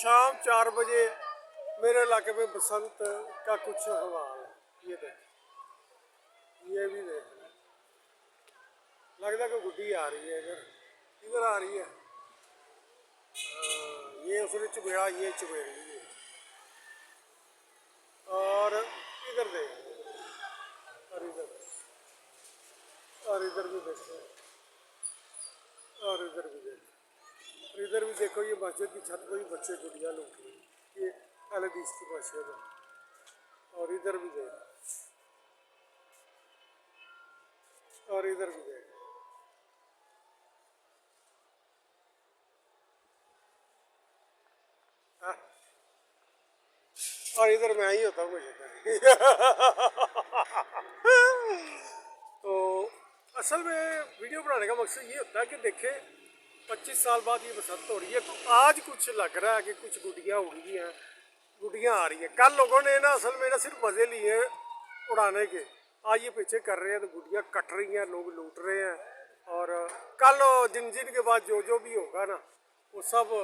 शाम 4 बजे मेरे इलाके में बसंत का कुछ हवाल है। ये देख, ये भी देख, लगता कि गुड्डी आ रही है इधर, इधर आ रही है। ये उसने चुपेड़ा, ये चुपेड़ रही है। और इधर देख, और इधर, और इधर भी देखो, और इधर भी देखो, और इधर भी देखो। ये मस्जिद की छत पर ही बच्चे गुड़िया लूट रहे हैं। ये अहले हदीस की मस्जिद है। और इधर भी देख, और इधर भी देख। हाँ? और इधर मैं ही होता हूँ मुझे तो असल में वीडियो बनाने का मकसद ये होता है कि देखे 25 साल बाद ये बसंत हो रही है, तो आज कुछ लग रहा है कि कुछ गुड्डियाँ उड़ी हैं, गुड्डियाँ आ रही हैं। कल लोगों ने ना असल में ना सिर्फ मज़े लिए उड़ाने के, आज ये पीछे कर रहे हैं तो गुड्डियाँ कट रही हैं, लोग लूट रहे हैं। और कल जिन जिन के बाद जो जो भी होगा ना वो सब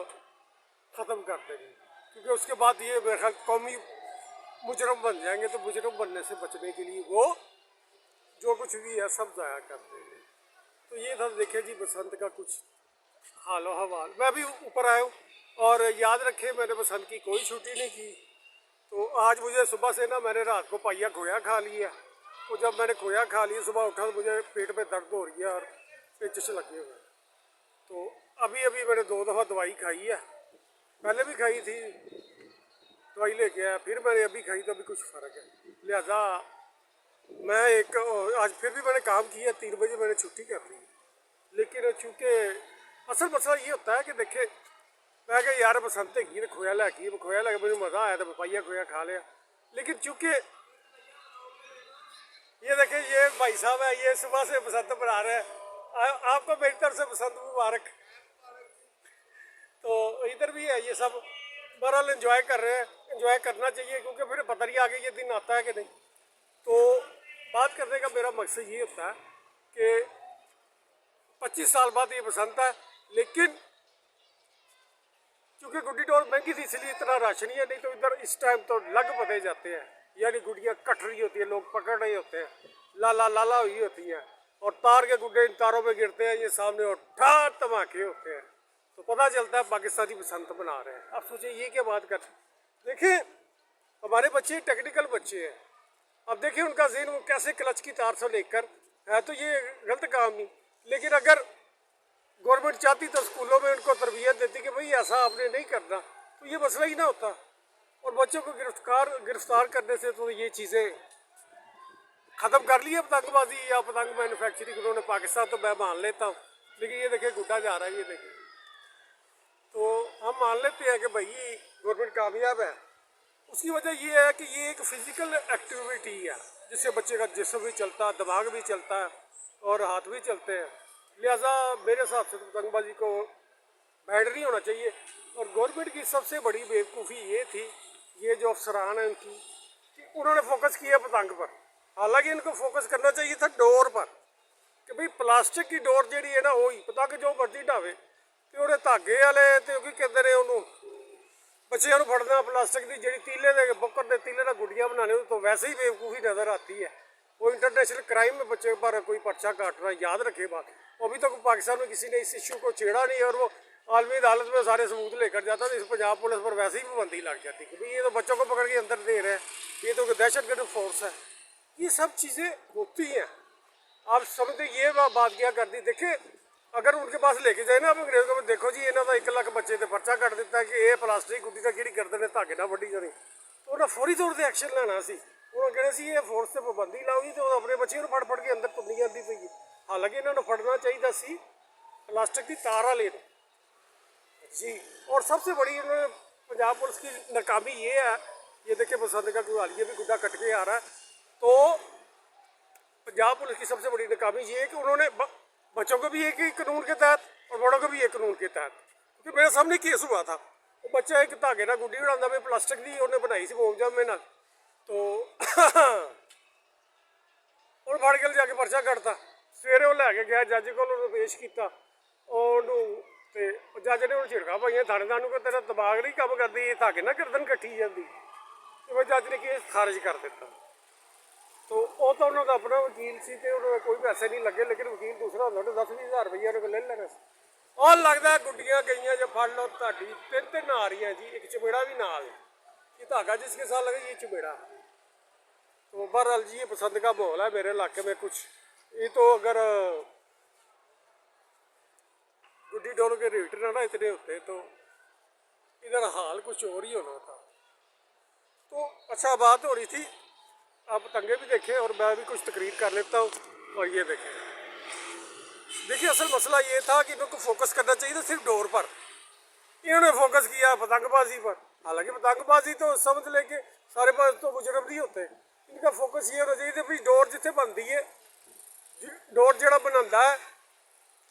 ख़त्म कर देंगे, क्योंकि उसके बाद ये मेरे ख्याल कौमी मुजरम बन जाएंगे। तो मुजरम बनने से बचने के लिए वो जो कुछ भी है सब ज़ाया कर देंगे। तो ये था देखे जी बसंत का कुछ हालो हवाल। मैं भी ऊपर आया हूँ, और याद रखे मैंने बसंत की कोई छुट्टी नहीं की। तो आज मुझे सुबह से ना मैंने रात को पाइया खोया खा लिया। तो जब मैंने खोया खा लिया, सुबह उठा तो मुझे पेट में दर्द हो रही है और पेचिश लगे हुए। तो अभी अभी मैंने 2 दफ़ा दवाई खाई है, पहले भी खाई थी, दवाई लेके आया, फिर मैंने अभी खाई तो अभी कुछ फ़र्क है। लिहाजा मैं आज फिर भी मैंने काम किया, 3 बजे मैंने छुट्टी कर ली। लेकिन चूँकि असल मसला ये होता है कि देखे मैं क्या यार बसंत की खोया लैकी, खोया लैके मुझे मज़ा आया तो पाइया खोया खा लिया। लेकिन चूँकि ये देखे ये भाई साहब है, ये सुबह से बसंत मना रहे हैं। आपको मेरी तरफ से बसंत मुबारक। तो इधर भी है ये सब, बहरहाल एंजॉय कर रहे हैं। एंजॉय करना चाहिए, क्योंकि फिर पता नहीं आगे ये दिन आता है कि नहीं। तो बात करने का मेरा मकसद ये होता है कि 25 साल बाद ये बसंत है, लेकिन क्योंकि गुड्डी डोर महंगी थी इसलिए इतना राशन नहीं है। नहीं तो इधर इस टाइम तो लग पते जाते हैं, यानी गुड्डियाँ कट रही होती है, लोग पकड़ रहे होते हैं, लाला लाला हुई होती है, और तार के गुड्डे इन तारों में गिरते हैं ये सामने, और ठार धमाके होते हैं। तो पता चलता है पाकिस्तानी बसंत मना रहे हैं। अब सोचिए ये क्या बात कर, देखिए हमारे बच्चे टेक्निकल बच्चे हैं। अब देखिए उनका ज़हन वो कैसे क्लच की तार से लेकर है, तो ये गलत काम नहीं। लेकिन अगर गवर्नमेंट चाहती तो स्कूलों में उनको तरबियत देती कि भाई ऐसा आपने नहीं करना, तो ये मसला ही ना होता। और बच्चों को गिरफ्तार करने से तो ये चीज़ें ख़त्म कर ली है, पतंगबाजी या पतंग मैन्युफैक्चरिंग उन्होंने पाकिस्तान तो मैं मान लेता हूँ। लेकिन ये देखिए गुड्डा जा रहा है, ये देखिए। तो हम मान लेते हैं कि भाई गवर्नमेंट कामयाब है। उसकी वजह ये है कि ये एक फ़िज़िकल एक्टिविटी है, जिससे बच्चे का जिस्म भी चलता है, दिमाग भी चलता है, और हाथ भी चलते हैं। लिहाजा मेरे हिसाब से तो पतंगबाजी को बैड नहीं होना चाहिए। और गवर्नमेंट की सबसे बड़ी बेवकूफ़ी ये थी, ये जो अफसरान हैं उनकी, कि उन्होंने फोकस किया पतंग पर। हालांकि इनको फोकस करना चाहिए था डोर पर, कि भाई प्लास्टिक की डोर जी है ना, वही पतंग जो मर्जी ढावे, तो वो धागे वाले तो की कहते हैं उन्होंने बच्चों को फड़ना प्लास्टिक की जी तीले के बुक्कर के तीले का गुड्डियाँ बनाने, तो वैसे ही बेवकूफ़ी नज़र आती है। वो इंटरनेशनल क्राइम में बच्चे पर कोई पर्चा काटना, याद रखे बात। अभी तक पाकिस्तान में किसी ने इस इशू को छेड़ा नहीं, और वो आलमी अदालत में सारे सबूत लेकर जाता तो इस पंजाब पुलिस पर वैसे ही पाबंदी लग जाती कि भाई ये तो बच्चों को पकड़ के अंदर दे रहे हैं, ये तो दहशतगर्द फोर्स है। ये सब चीज़ें होती हैं। आप समझते ये बात क्या कर दी। देखिए अगर उनके पास लेके जाए ना आप अंग्रेजों को, देखो जी इन्हों का 1 लाख बच्चे तो पर्चा कट दिता है कि ये प्लास्टिक गुड्डी का कि करते हैं धागे ना वड्डी जानी, तो उन्हें फौरी तौर पर एक्शन लेना सी। उन्होंने कहना सी ये फोर्स से पाबंदी लाओगी तो अपने बच्चे फड़ फड़ के अंदर तुरनी जाती पई। हालांकि इन्होंने फड़ना चाहिए सी प्लास्टिक की तारा लेना जी। और सबसे बड़ी इन्होंने पंजाब पुलिस की नाकामी ये है, ये देखिए बसंत का हालिया भी गुड्डा कट के आ रहा है। तो पंजाब पुलिस की सबसे बड़ी नाकामी ये है कि उन्होंने बच्चों को भी एक ही कानून के तहत और बड़ों को भी एक कानून के तहत, क्योंकि मेरे सामने केस हुआ था, वो बच्चा एक धागे ना गुड्डी बनाता भी प्लास्टिक की उन्हें बनाई सी मोमजाम में ना, तो और फड़ के जाके पर्चा कटता। सवेरे वो लैके गया जज को पेश किया, और ਤੇ ਜੱਜ ਨੇ ਹੁਣ ਝਿੜਕਾਂ ਪਾਈਆਂ ਥਾਣੇਦਾਰ ਨੂੰ ਕਿ ਤੇਰਾ ਦਿਮਾਗ ਨਹੀਂ ਕੰਮ ਕਰਦੀ, ਇਹ ਧਾਗੇ ਨਾਲ ਗਰਦਨ ਕੱਟੀ ਜਾਂਦੀ, ਤੇ ਫਿਰ ਜੱਜ ਨੇ ਕੇਸ ਖਾਰਜ ਕਰ ਦਿੱਤਾ। तो वो तो उन्होंने अपना वकील सी ते उन्होंने कोई पैसे नहीं लगे, लेकिन वकील दूसरा होंदा तो 10-20 हज़ार रुपया उन्होंने ले लेना। और लगता है गुड्डियाँ गई जो फड़ लो ताड़ी 3-3 आ रही हैं जी, एक चपेड़ा भी नाल, ये धागा जिसके साथ लगे ये चपेड़ा। तो बहरहाल जी ये पसंद का माहौल है मेरे इलाके में कुछ। ये तो अगर गुड्डी डोल के रेट ना इतने होते तो इधर हाल कुछ और ही होना था। तो अच्छा बात हो रही थी, आप पतंगे भी देखें और मैं भी कुछ तकरीर कर लेता हूँ। और ये देखें, देखिए असल मसला ये था कि इनको फोकस करना चाहिए था सिर्फ डोर पर, इन्होंने फोकस किया पतंगबाजी पर। हालांकि पतंगबाजी तो समझ लें कि सारे पास तो मुजरम नहीं होते, इनका फोकस ये होना चाहिए था भाई डोर जिथे बनती है, डोर जो बनाता है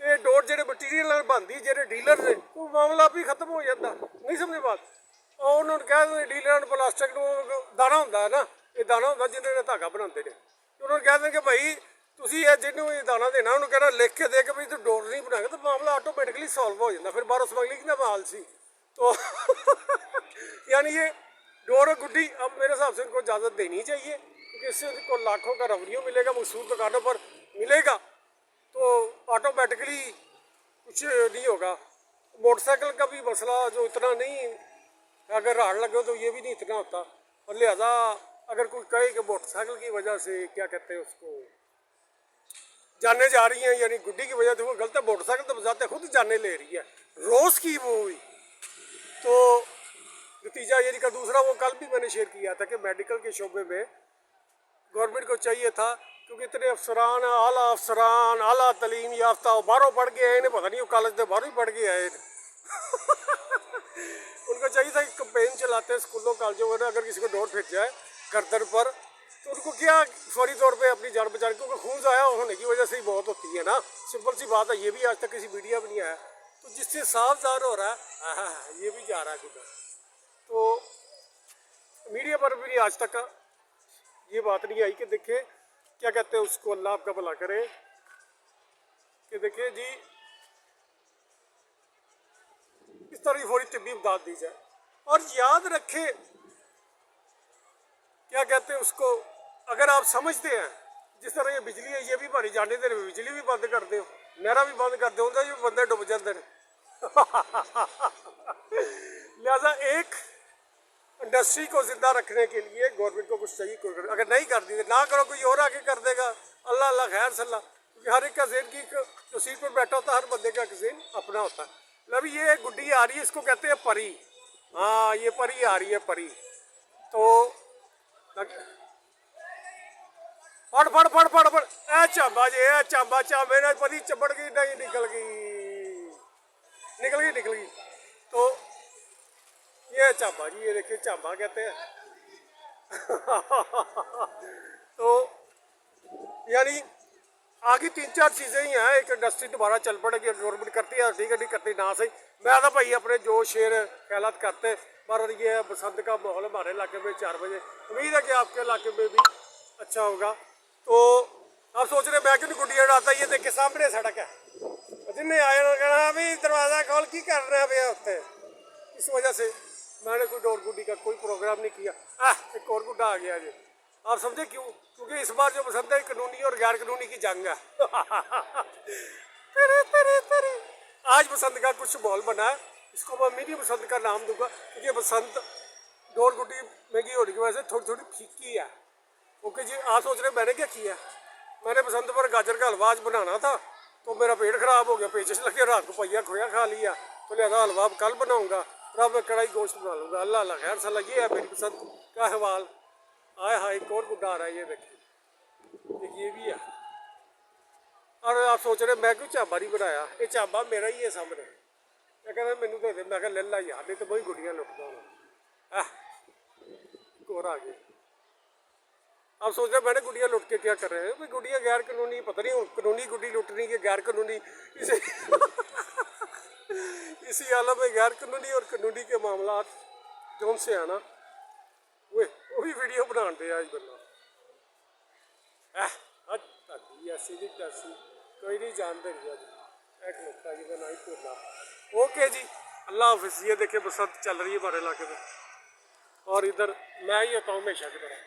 तो डोर जो मटीरियल बनती जो डीलर ने वो मामला भी खत्म हो जाता। नहीं समझे बात, और उन्होंने कह डीलर प्लास्टिक दाना होंगे है ना, ये दाना होंगे जिन्होंने धागा बनाते हैं, उन्होंने कह दें कि भाई तुम ये जिन्होंने ये दाना देना उन्होंने कहना लिख के दे के भाई तू डोर नहीं बनाएगा तो मामला ऑटोमेटिकली सॉल्व हो जाता। फिर बाहरों स्मगलिंग का माल सी तो यानी ये डोर और गुड्डी अब मेरे हिसाब से इनको इजाज़त देनी चाहिए, क्योंकि इससे उनको लाखों का रेवेन्यू मिलेगा, मशहूर दुकानों पर मिलेगा, तो ऑटोमेटिकली कुछ नहीं होगा। मोटरसाइकिल का भी मसला जो इतना नहीं, अगर राड़ लगे तो ये भी नहीं इतना होता। और लिहाजा अगर कोई कहे कि मोटरसाइकिल की वजह से क्या कहते हैं उसको जाने जा रही हैं, यानी गुड्डी की वजह से वो गलत है, मोटरसाइकिल तो बजाते खुद जाने ले रही है रोज़ की वो हुई। तो नतीजा ये का दूसरा वो कल भी मैंने शेयर किया था कि मेडिकल के शोबे में गवर्नमेंट को चाहिए था, क्योंकि इतने अफसरान आला तलीम याफ्ता बाहरों पढ़ के आए, इन्हें पता नहीं वो कॉलेज के बाहरों ही पढ़ के आए उनको चाहिए था कि कंपेन चलाते हैं स्कूलों कॉलेजों में, अगर किसी को डोर फिट जाए गर्दन पर तो उनको क्या फौरी तौर पे अपनी जान बचाने, क्योंकि खून ज़ाया होने की वजह से ही बहुत होती है ना, सिंपल सी बात है। ये भी आज तक किसी मीडिया में नहीं आया, तो जिससे साफ ज़ाहिर हो रहा है ये भी जा रहा है किधर, तो मीडिया पर भी आज तक ये बात नहीं आई कि देखे क्या कहते हैं उसको, अल्लाह आपका भला करे, कि देखे जी इस तरह की फौरी तिब्बी इमदाद दी जाए। और याद रखे क्या कहते हैं उसको, अगर आप समझते हैं जिस तरह ये बिजली है ये भी भारी जाने दे, बिजली भी बंद कर दो, नहरा भी बंद कर दो, ये बंदे डुब जाते हैं लिहाजा एक इंडस्ट्री को जिंदा रखने के लिए गवर्नमेंट को कुछ चाहिए, अगर नहीं कर दी ना करो, कोई और आके कर देगा, अल्लाह अल्लाह खैर सल्ला, क्योंकि हर एक का ज़हन की जो सीट पर बैठा होता है हर बंदे का ज़हन अपना होता है। अभी ये गुड्डी आ रही है, इसको कहते हैं परी, हाँ ये परी आ रही है परी। तो फड़ फड़ फड़ फड़ फड़ ए चांबा जी, ए चांबा चांबे ने परी चबड़ गई, नहीं निकल गई। तो ये चांबा जी, ये देखिए चांबा कहते हैं तो यानी आगे 3-4 चीज़ें ही हैं, एक इंडस्ट्री दोबारा चल पड़ेगी, गवर्नमेंट करती है ठीक है, नहीं करती ना सही। मैं तो भाई अपने जो शेर ख्यालात करते, पर ये बसंत का माहौल हमारे इलाके में 4 बजे, उम्मीद है कि आपके इलाके में भी अच्छा होगा। तो आप सोच रहे मैं क्यों गुड्डियाँ उड़ाता, ये देख के सामने सड़क है, जिन्हें आए ना कहना अभी दरवाज़ा खोल की कर रहे हैं भैया होते, इस वजह से मैंने कोई डोर गुड्डी का कोई प्रोग्राम नहीं किया। एक और गुड्डा आ गया जी, आप समझे क्यों? क्योंकि इस बार जो बसंत है कानूनी और गैर कानूनी की जंग है तेरे। आज बसंत का कुछ माहौल बना है, इसको मैं मिनी बसंत का नाम दूंगा, क्योंकि बसंत डोर गुड्डी महंगी होने की वजह से थोड़ी थोड़ी फीकी है। ओके जी, आप सोच रहे मैंने क्या किया, मैंने बसंत पर गाजर का हलवा आज बनाना था, तो मेरा पेट खराब हो गया, पेचिश लगे, रात को पहिया खोया खा लिया, तो लिहाजा हलवा कल बनाऊंगा, अब मैं कढ़ाई गोश्त बना लूँगा, अल्लाह अल्लाह खैर सल्ला। ये है मेरी बसंत का अहवाल। आए हाय एक और गुड्डा आ रहा है, ये देखिए ये भी है। और आप सोच रहे मैं क्यों चाबा नहीं बनाया, ये चाबा मेरा ही है सामने, मैं कहना मैनू दे दे, मैं ले ला यार, नहीं तो वही गुड्डियाँ लुटता हूँ। एक और आ गई। आप सोच रहे मैंने गुड्डियाँ लुट के क्या कर रहे हैं, भाई गुड्डियाँ गैर कानूनी, पता नहीं कानूनी गुड्डी लुटनी की गैर कानूनी, इसे इसी आलम में गैर कानूनी और कानूनी के मामला जो से आना वो भी वीडियो बना दे आज बंदा ऐसी भी तैसी कोई नहीं जानते नहीं, एक नुकता जी का ना ही भूलना। ओके जी, अल्लाह हाफिज़। ये देखिए बसंत चल रही है हमारे इलाके में, और इधर मैं ही होता हूँ हमेशा की तरह।